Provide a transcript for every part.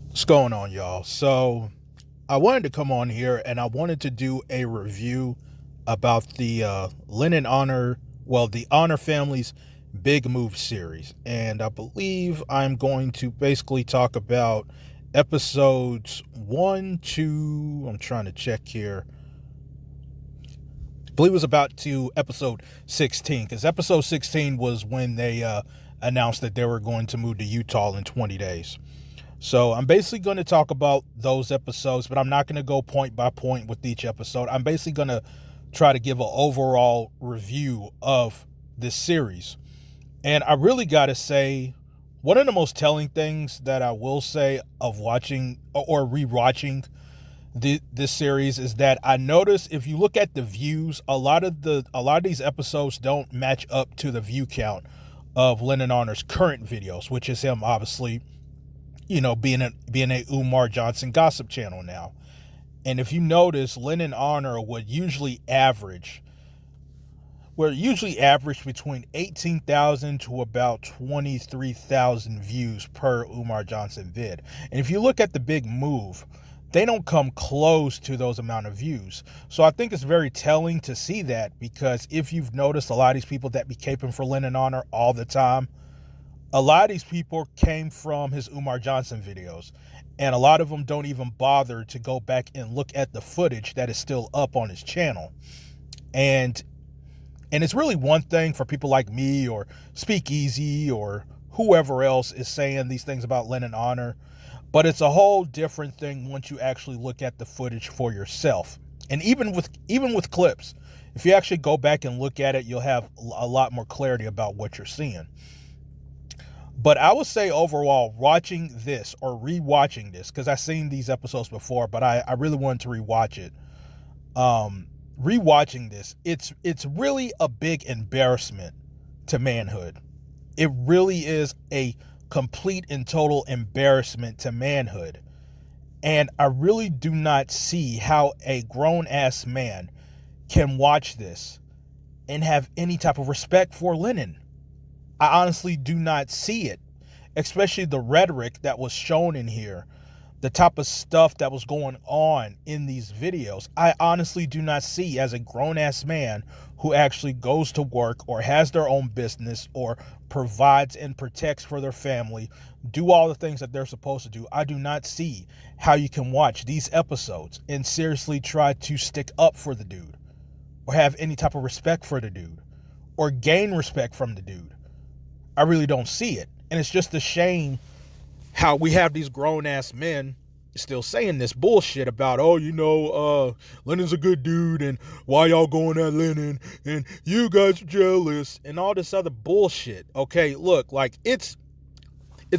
What's going on, y'all? So, I wanted to come on here and I wanted to do a review about the Lenon Honor, the Honor family's Big Move series. And I believe I'm going to basically talk about episodes 1 to, I'm trying to check here. I believe it was about to episode 16, because episode 16 was when they announced that they were going to move to Utah in 20 days. So I'm basically going to talk about those episodes, but I'm not going to go point by point with each episode. I'm basically going to try to give an overall review of this series. And I really got to say, one of the most telling things that I will say of watching or rewatching this series is that I notice if you look at the views, a lot of these episodes don't match up to the view count of Lenon Honor's current videos, which is him obviously being a Umar Johnson gossip channel now. And if you notice, Lenon Honor would usually average between 18,000 to about 23,000 views per Umar Johnson vid. And if you look at the Big Move, they don't come close to those amount of views. So I think it's very telling to see that, because if you've noticed, a lot of these people that be caping for Lenon Honor all the time, a lot of these people came from his Umar Johnson videos, and a lot of them don't even bother to go back and look at the footage that is still up on his channel. And it's really one thing for people like me or Speakeasy or whoever else is saying these things about Lenon Honor, but it's a whole different thing once you actually look at the footage for yourself. And even with clips, if you actually go back and look at it, you'll have a lot more clarity about what you're seeing. But I would say overall, watching this or rewatching this, because I've seen these episodes before, but I really wanted to rewatch it. Rewatching this, it's really a big embarrassment to manhood. It really is a complete and total embarrassment to manhood. And I really do not see how a grown-ass man can watch this and have any type of respect for Lenon. I honestly do not see it, especially the rhetoric that was shown in here, the type of stuff that was going on in these videos. I honestly do not see, as a grown-ass man who actually goes to work or has their own business or provides and protects for their family, do all the things that they're supposed to do. I do not see how you can watch these episodes and seriously try to stick up for the dude or have any type of respect for the dude or gain respect from the dude. I really don't see it. And it's just a shame how we have these grown-ass men still saying this bullshit about, Lenon's a good dude, and why y'all going at Lenon, and you guys are jealous, and all this other bullshit. Okay, look, like, it's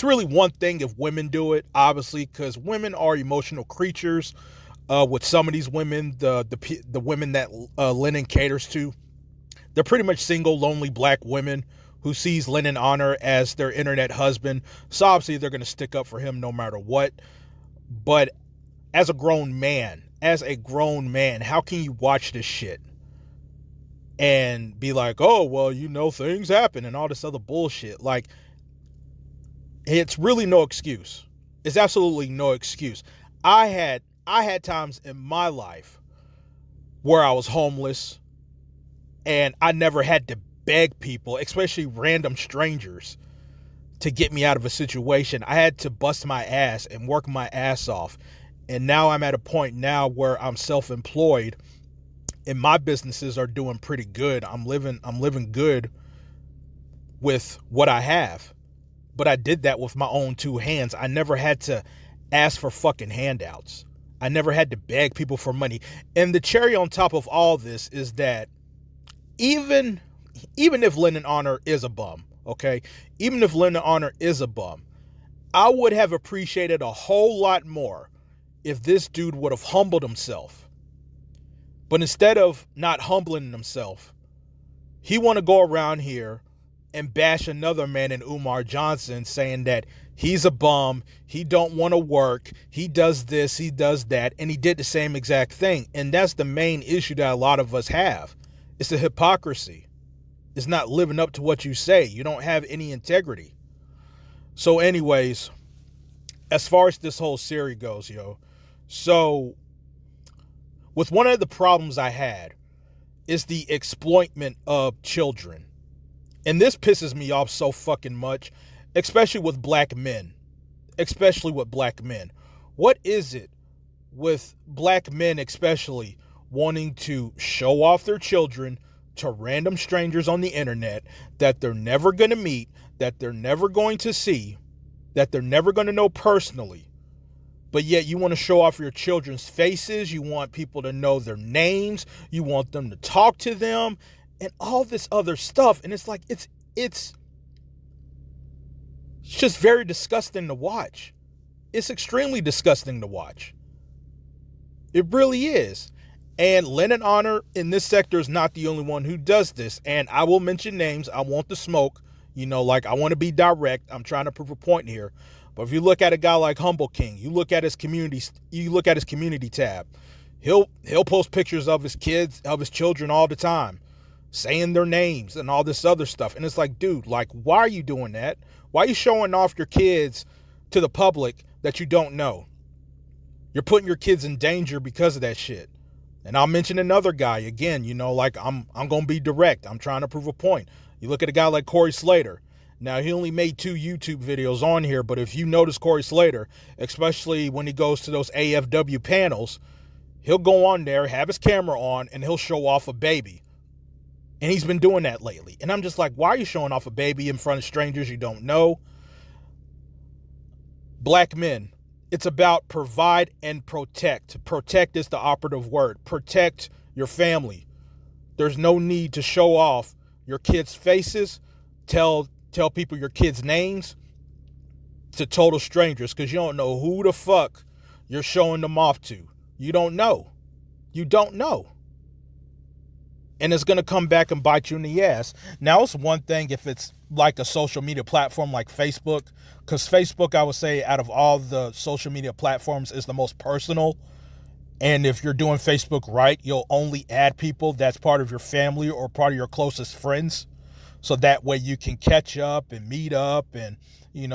really one thing if women do it, obviously, because women are emotional creatures. With some of these women, the women that Lenon caters to, they're pretty much single, lonely black women who sees Lenon Honor as their internet husband. So obviously they're going to stick up for him no matter what. But as a grown man, how can you watch this shit and be like, oh, well, things happen and all this other bullshit? Like, it's really no excuse. It's absolutely no excuse. I had times in my life where I was homeless and I never had to beg people, especially random strangers, to get me out of a situation. I had to bust my ass and work my ass off. And now I'm at a point now where I'm self-employed and my businesses are doing pretty good. I'm living good with what I have. But I did that with my own two hands. I never had to ask for fucking handouts. I never had to beg people for money. And the cherry on top of all this is that even if Lenon Honor is a bum, okay? Even if Lenon Honor is a bum, I would have appreciated a whole lot more if this dude would have humbled himself. But instead of not humbling himself, he want to go around here and bash another man in Umar Johnson, saying that he's a bum, he don't want to work, he does this, he does that, and he did the same exact thing. And that's the main issue that a lot of us have. It's the hypocrisy. It's not living up to what you say. You don't have any integrity. So anyways, as far as this whole series goes, yo. So, with one of the problems I had is the exploitment of children. And this pisses me off so fucking much, especially with black men. Especially with black men. What is it with black men, especially, wanting to show off their children to random strangers on the internet that they're never going to meet, that they're never going to see, that they're never going to know personally? But yet you want to show off your children's faces. You want people to know their names. You want them to talk to them and all this other stuff. And it's like, it's just very disgusting to watch. It's extremely disgusting to watch. It really is. And Lenon Honor in this sector is not the only one who does this. And I will mention names. I want the smoke. Like, I want to be direct. I'm trying to prove a point here. But if you look at a guy like Humble King, you look at his community tab, he'll post pictures of his kids, of his children all the time, saying their names and all this other stuff. And it's like, dude, like, why are you doing that? Why are you showing off your kids to the public that you don't know? You're putting your kids in danger because of that shit. And I'll mention another guy again, like I'm going to be direct. I'm trying to prove a point. You look at a guy like Corey Slater. Now, he only made 2 YouTube videos on here, but if you notice Corey Slater, especially when he goes to those AFW panels, he'll go on there, have his camera on, and he'll show off a baby. And he's been doing that lately. And I'm just like, why are you showing off a baby in front of strangers you don't know? Black men, it's about provide and protect. Protect is the operative word. Protect your family. There's no need to show off your kids' faces, tell people your kids' names to total strangers, because you don't know who the fuck you're showing them off to. You don't know. You don't know. And it's going to come back and bite you in the ass. Now, it's one thing if it's like a social media platform like Facebook, because Facebook, I would say, out of all the social media platforms, is the most personal. And if you're doing Facebook right, you'll only add people that's part of your family or part of your closest friends. So that way you can catch up and meet up and,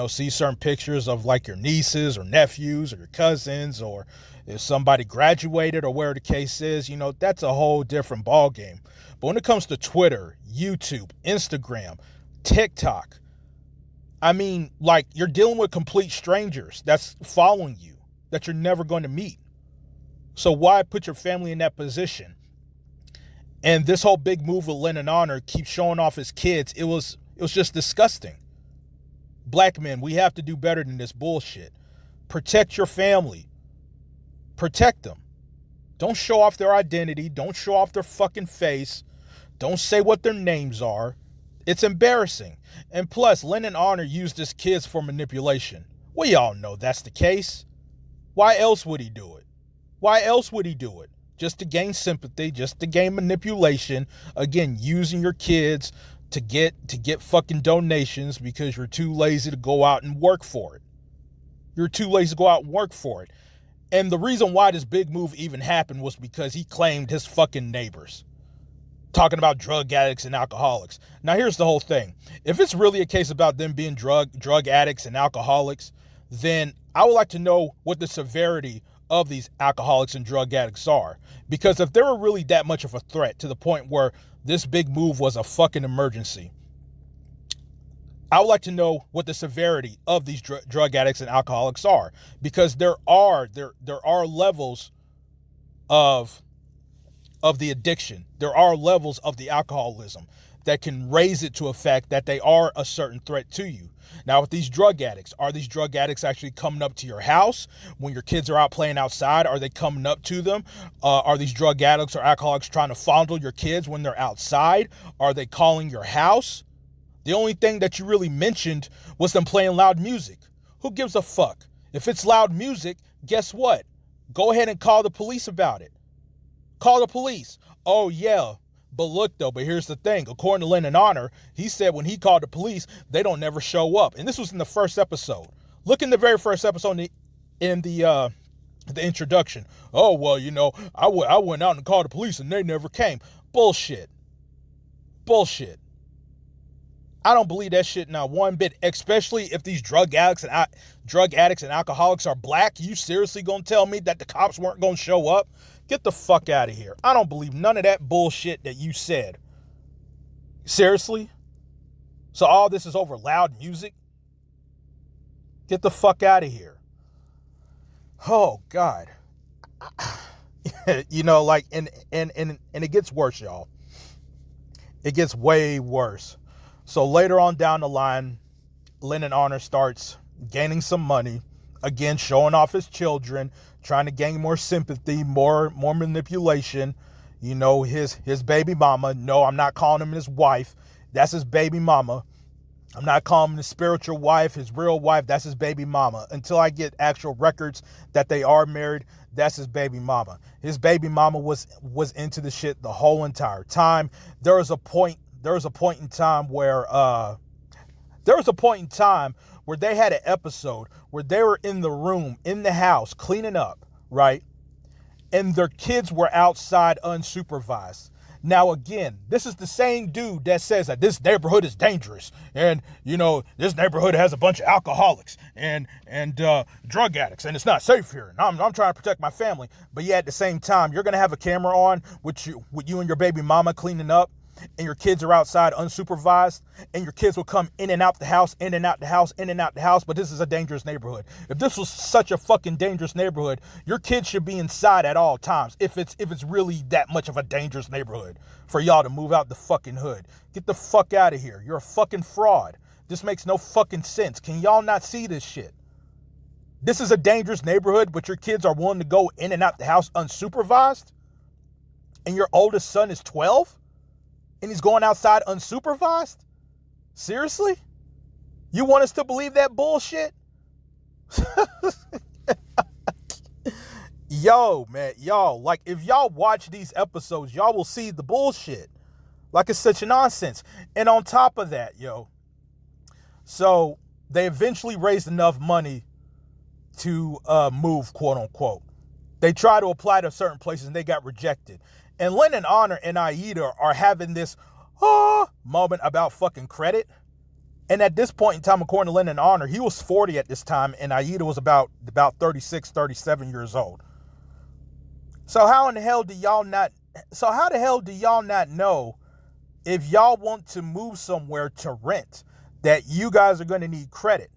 see certain pictures of like your nieces or nephews or your cousins, or if somebody graduated or where the case is, that's a whole different ball game. But when it comes to Twitter, YouTube, Instagram, TikTok, I mean, like, you're dealing with complete strangers that's following you that you're never going to meet. So why put your family in that position? And this whole big move with Lenon Honor keeps showing off his kids. It was just disgusting. Black men, we have to do better than this bullshit. Protect your family. Protect them. Don't show off their identity. Don't show off their fucking face. Don't say what their names are. It's embarrassing. And plus, Lenon Honor used his kids for manipulation. We all know that's the case. Why else would he do it? Why else would he do it? Just to gain sympathy, just to gain manipulation. Again, using your kids to get fucking donations because you're too lazy to go out and work for it. You're too lazy to go out and work for it. And the reason why this big move even happened was because he claimed his fucking neighbors. Talking about drug addicts and alcoholics. Now, here's the whole thing. If it's really a case about them being drug addicts and alcoholics, then I would like to know what the severity of these alcoholics and drug addicts are. Because if they were really that much of a threat to the point where this big move was a fucking emergency, I would like to know what the severity of these drug addicts and alcoholics are. Because there are levels of the addiction. There are levels of the alcoholism that can raise it to a fact that they are a certain threat to you. Now, with these drug addicts, are these drug addicts actually coming up to your house when your kids are out playing outside? Are they coming up to them? Are these drug addicts or alcoholics trying to fondle your kids when they're outside? Are they calling your house? The only thing that you really mentioned was them playing loud music. Who gives a fuck? If it's loud music, guess what? Go ahead and call the police about it. Call the police. Oh, yeah. But look, though, but here's the thing. According to Lenon Honor, he said when he called the police, they don't never show up. And this was in the first episode. Look in the very first episode in the introduction. Oh, well, I went out and called the police and they never came. Bullshit. Bullshit. I don't believe that shit not one bit, especially if these drug addicts and alcoholics are black. You seriously gonna tell me that the cops weren't gonna show up? Get the fuck out of here. I don't believe none of that bullshit that you said. Seriously? So all this is over loud music? Get the fuck out of here. Oh God. You know, like, and it gets worse, y'all. It gets way worse. So later on down the line, Lenon Honor starts gaining some money, again showing off his children, trying to gain more sympathy, more manipulation. You know, his baby mama. No, I'm not calling him his wife. That's his baby mama. I'm not calling him his spiritual wife, his real wife. That's his baby mama. Until I get actual records that they are married, that's his baby mama. His baby mama was into the shit the whole entire time. There was a point in time where they had an episode where they were in the room, in the house, cleaning up, right? And their kids were outside unsupervised. Now, again, this is the same dude that says that this neighborhood is dangerous. And, you know, this neighborhood has a bunch of alcoholics and drug addicts. And it's not safe here. And I'm trying to protect my family. But yeah, at the same time, you're going to have a camera on with you and your baby mama cleaning up. And your kids are outside unsupervised, and your kids will come in and out the house, in and out the house, in and out the house. But this is a dangerous neighborhood. If this was such a fucking dangerous neighborhood, your kids should be inside at all times. If it's really that much of a dangerous neighborhood for y'all to move out the fucking hood. Get the fuck out of here. You're a fucking fraud. This makes no fucking sense. Can y'all not see this shit? This is a dangerous neighborhood, but your kids are willing to go in and out the house unsupervised? And your oldest son is 12? And he's going outside unsupervised? Seriously? You want us to believe that bullshit? Yo, man, y'all, like, if y'all watch these episodes, y'all will see the bullshit. Like, it's such nonsense. And on top of that, so they eventually raised enough money to move, quote unquote. They tried to apply to certain places and they got rejected. And Lenon Honor and Aida are having this moment about fucking credit. And at this point in time, according to Lenon Honor, he was 40 at this time, and Aida was about 36, 37 years old. So how the hell do y'all not know if y'all want to move somewhere to rent that you guys are going to need credit?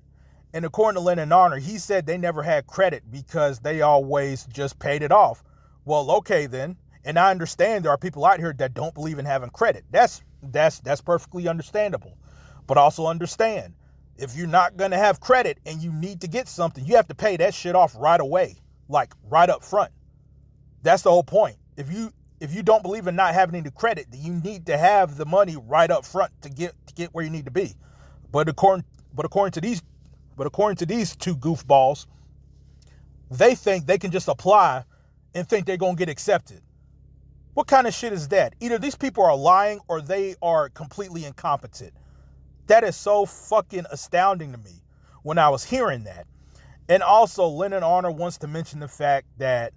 And according to Lenon Honor, he said they never had credit because they always just paid it off. Well, okay then. And I understand there are people out here that don't believe in having credit. That's perfectly understandable. But also understand, if you're not going to have credit and you need to get something, you have to pay that shit off right away, like right up front. That's the whole point. If you don't believe in not having any credit, then you need to have the money right up front to get where you need to be. But according to these two goofballs, they think they can just apply and think they're going to get accepted. What kind of shit is that? Either these people are lying or they are completely incompetent. That is so fucking astounding to me when I was hearing that. And also, Lenon Honor wants to mention the fact that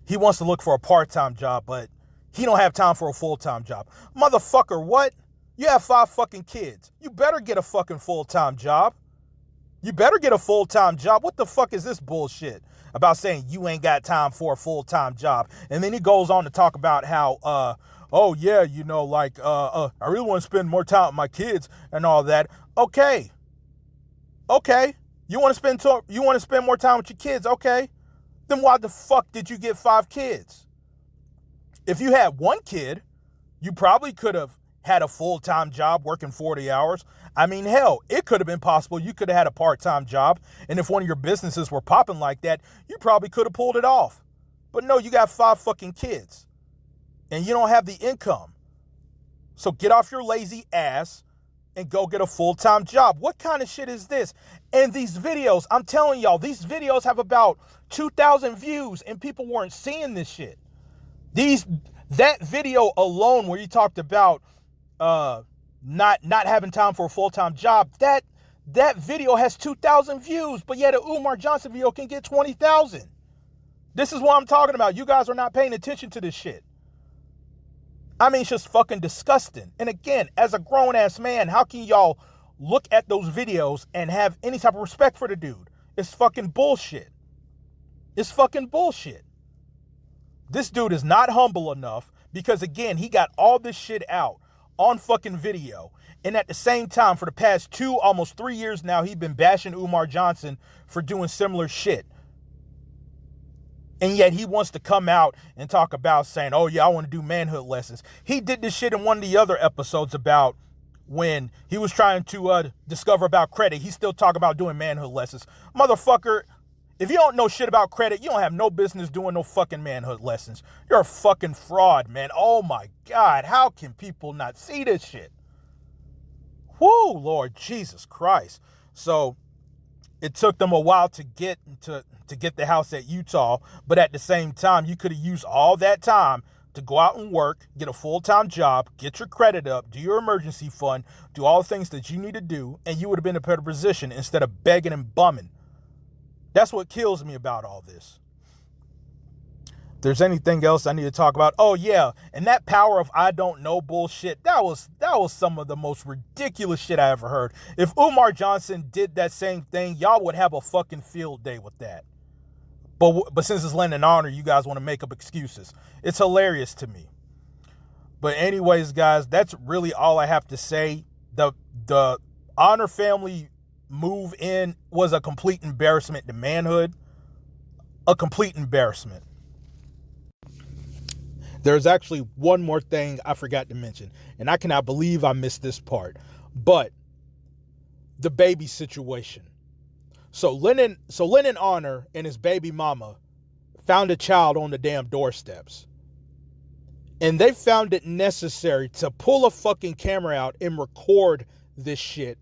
he wants to look for a part-time job, but he don't have time for a full-time job. Motherfucker, what? You have 5 fucking kids. You better get a fucking full-time job. You better get a full-time job. What the fuck is this bullshit about saying you ain't got time for a full-time job? And then he goes on to talk about how, I really want to spend more time with my kids and all that. Okay. You want to spend more time with your kids? Okay. Then why the fuck did you get 5 kids? If you had 1 kid, you probably could have had a full-time job working 40 hours. I mean, hell, it could have been possible. You could have had a part-time job. And if one of your businesses were popping like that, you probably could have pulled it off. But no, you got 5 fucking kids. And you don't have the income. So get off your lazy ass and go get a full-time job. What kind of shit is this? And these videos, I'm telling y'all, these videos have about 2,000 views and people weren't seeing this shit. That video alone where you talked about not having time for a full-time job, that video has 2,000 views, but yet a Umar Johnson video can get 20,000. This is what I'm talking about. You guys are not paying attention to this shit. I mean, it's just fucking disgusting. And again, as a grown-ass man, how can y'all look at those videos and have any type of respect for the dude? It's fucking bullshit. It's fucking bullshit. This dude is not humble enough because, again, he got all this shit out on fucking video. And at the same time, for the past 2, almost 3 years now, he's been bashing Umar Johnson for doing similar shit. And yet he wants to come out and talk about saying, oh yeah, I want to do manhood lessons. He did this shit in one of the other episodes about when he was trying to discover about credit. He still talk about doing manhood lessons. Motherfucker, if you don't know shit about credit, you don't have no business doing no fucking manhood lessons. You're a fucking fraud, man. Oh my God, how can people not see this shit? Whoo, Lord Jesus Christ. So it took them a while to get the house at Utah, but at the same time, you could have used all that time to go out and work, get a full-time job, get your credit up, do your emergency fund, do all the things that you need to do, and you would have been in a better position instead of begging and bumming. That's what kills me about all this. If there's anything else I need to talk about, oh yeah, and that power of I don't know bullshit, that was some of the most ridiculous shit I ever heard. If Umar Johnson did that same thing, y'all would have a fucking field day with that. But since it's Lenon Honor, you guys want to make up excuses. It's hilarious to me. But anyways, guys, that's really all I have to say. The Honor family move in was a complete embarrassment to manhood. A complete embarrassment. There's actually one more thing I forgot to mention, and I cannot believe I missed this part. But the baby situation. So Lenon Honor and his baby mama found a child on the damn doorsteps. And they found it necessary to pull a fucking camera out and record this shit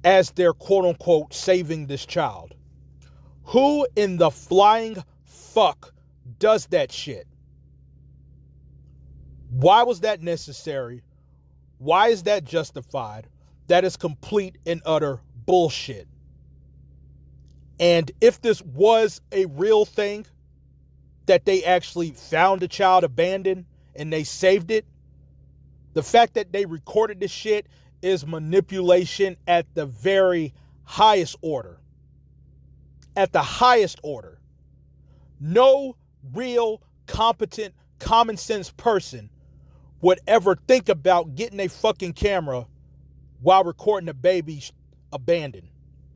as they're quote unquote saving this child. Who in the flying fuck does that shit? Why was that necessary? Why is that justified? That is complete and utter bullshit. And if this was a real thing, that they actually found a child abandoned and they saved it, the fact that they recorded this shit is manipulation at the very highest order. At the highest order. No real, competent, common sense person would ever think about getting a fucking camera while recording a baby abandoned.